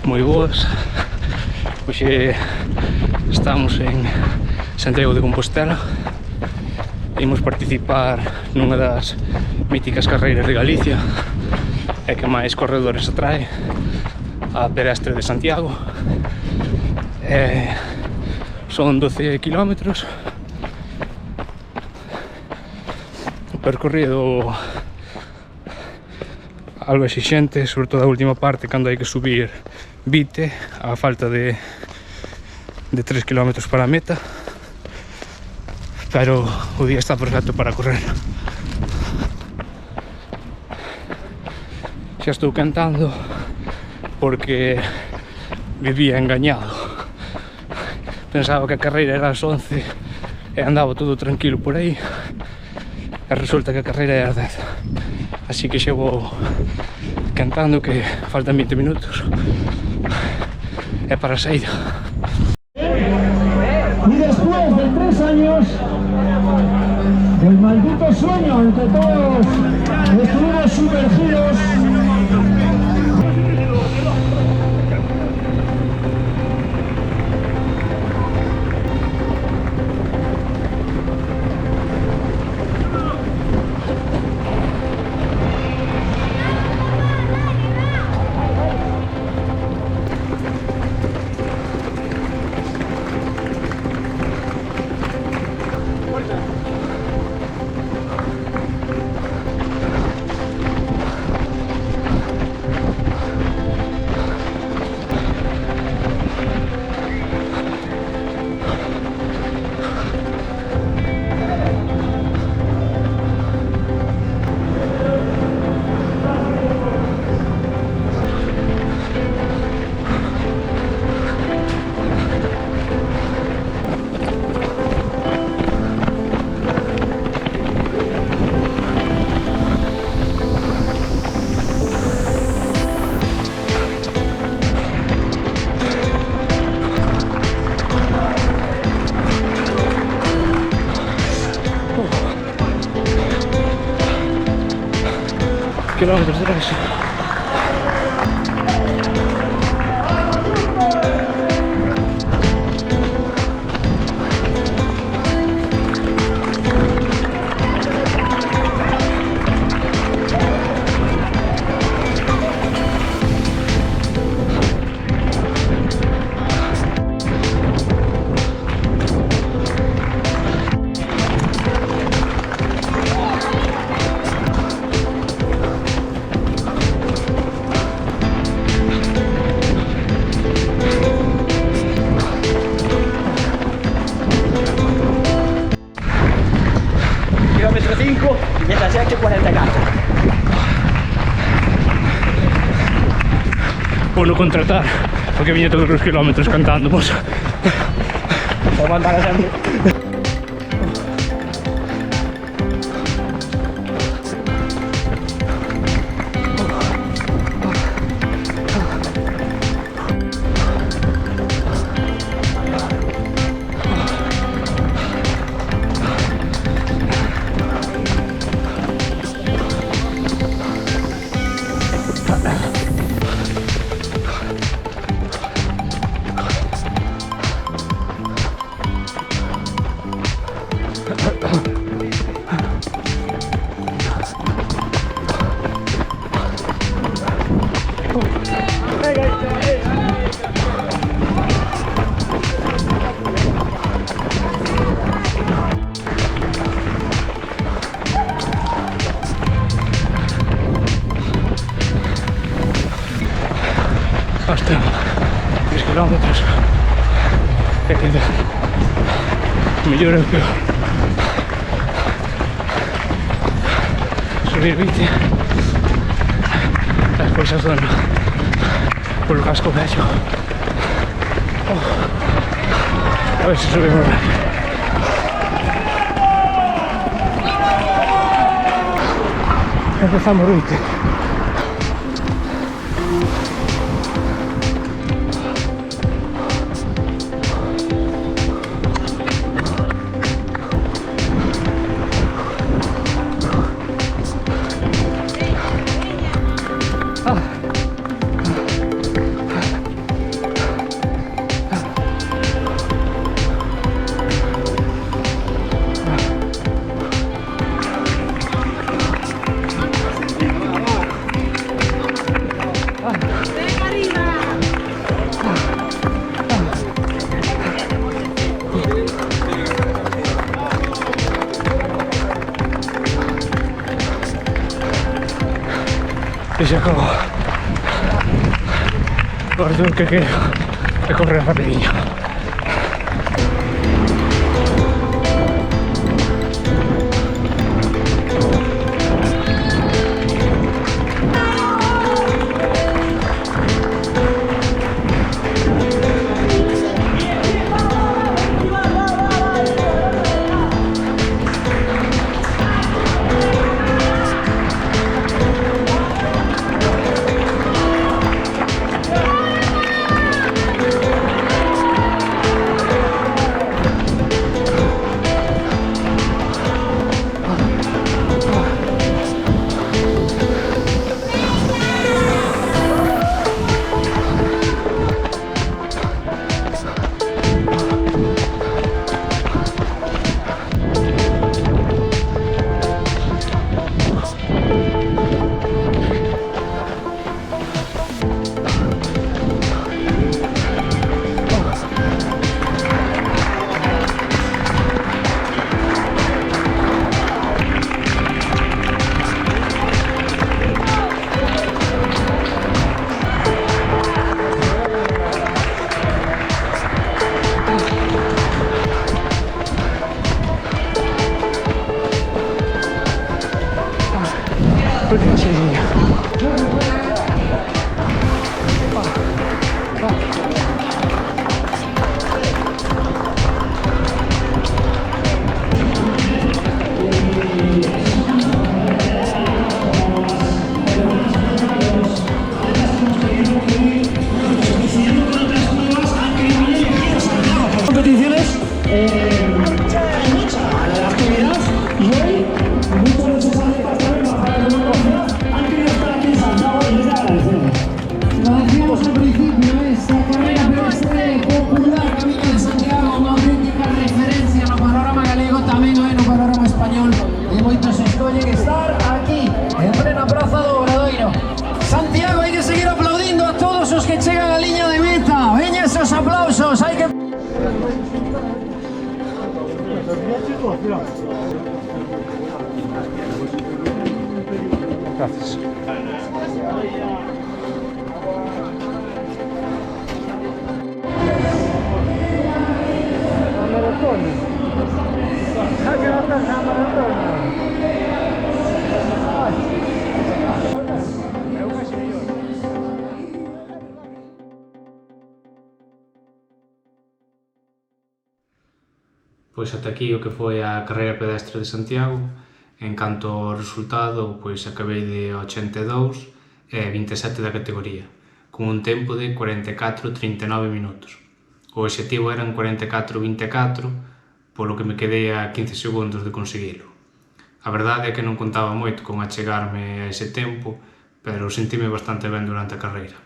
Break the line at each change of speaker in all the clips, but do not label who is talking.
moi boas. Hoxe estamos en Santiago de Compostela. Imos participar nunha das míticas carreiras de Galicia e que máis corredores atrae, a Pedestre de Santiago. Son 12 kilómetros. O percorrido algo exixente, sobre todo a última parte, cando hai que subir Vite, a falta de 3 km para a meta, pero o día está perfecto para correr. Xa estou cantando porque vivía engañado. Pensaba que a carreira era ás 11 e andaba todo tranquilo por aí, e resulta que a carreira é ás 10. Así que xa vou cantando que faltan 20 minutos e para a saída.
Y después de 3 años del maldito sueño en que todos estuvimos sumergidos,
Kilómetros 3.
Kilómetro 5, mientras se ha hecho 44.
Por no contratar, porque viña todos os kilómetros cantando, pues.
Vou mandar a sempre.
Hasta 3 kilómetros. E queda mellor é o peor. Subir 20. Despois a zona polo casco vello. A ver se subimos rápido. Empezamos 20. se acabó. Agora tengo que correr rapidinho.
Competiciones, hay mucha actividad y hoy muchos de esos atletas también bajaron de velocidad han querido estar aquí en Santiago y les agradecemos.
Lo decíamos al principio, esta carrera pedestre popular Camiño de Santiago, unha auténtica referencia no panorama galego, tamén no panorama español, e moitos escollen estar aquí, en plena praza do Obradoiro. Santiago, hai que seguir aplaudindo a todos os que chegan á liña de meta. Veña esos aplausos, hai que...
Gracias. Pois ata aquí o que foi a carreira pedestre de Santiago. En canto ao resultado, pois acabei de 82 e 27 da categoría, con un tempo de 44:39 minutos. O obxectivo eran 44:24, polo que me quedei a 15 segundos de conseguilo. A verdade é que non contaba moito con achegarme a ese tempo, pero sentime bastante ben durante a carreira.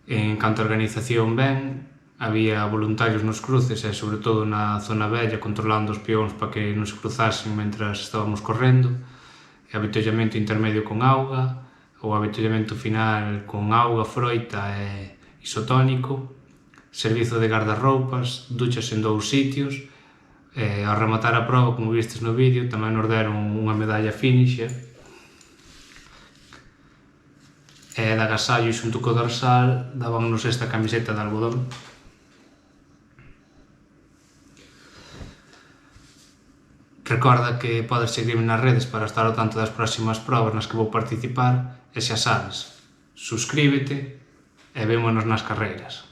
En canto a organización ben, había voluntarios nos cruces e, sobre todo, na zona bella, controlando os peóns para que non se cruzasen mentras estábamos correndo, e avitollamento intermedio con auga, o avitollamento final con auga, froita e isotónico, servizo de guardarroupas, duchas en 2 sitios, e ao rematar a prova, como vistes no vídeo, tamén nos deron unha medalla finisher, e de agasallo xunto co dorsal dabannos esta camiseta de algodón. Recorda que podes seguirme nas redes para estar ao tanto das próximas probas nas que vou participar e xa sabes, suscríbete e vémonos nas carreiras.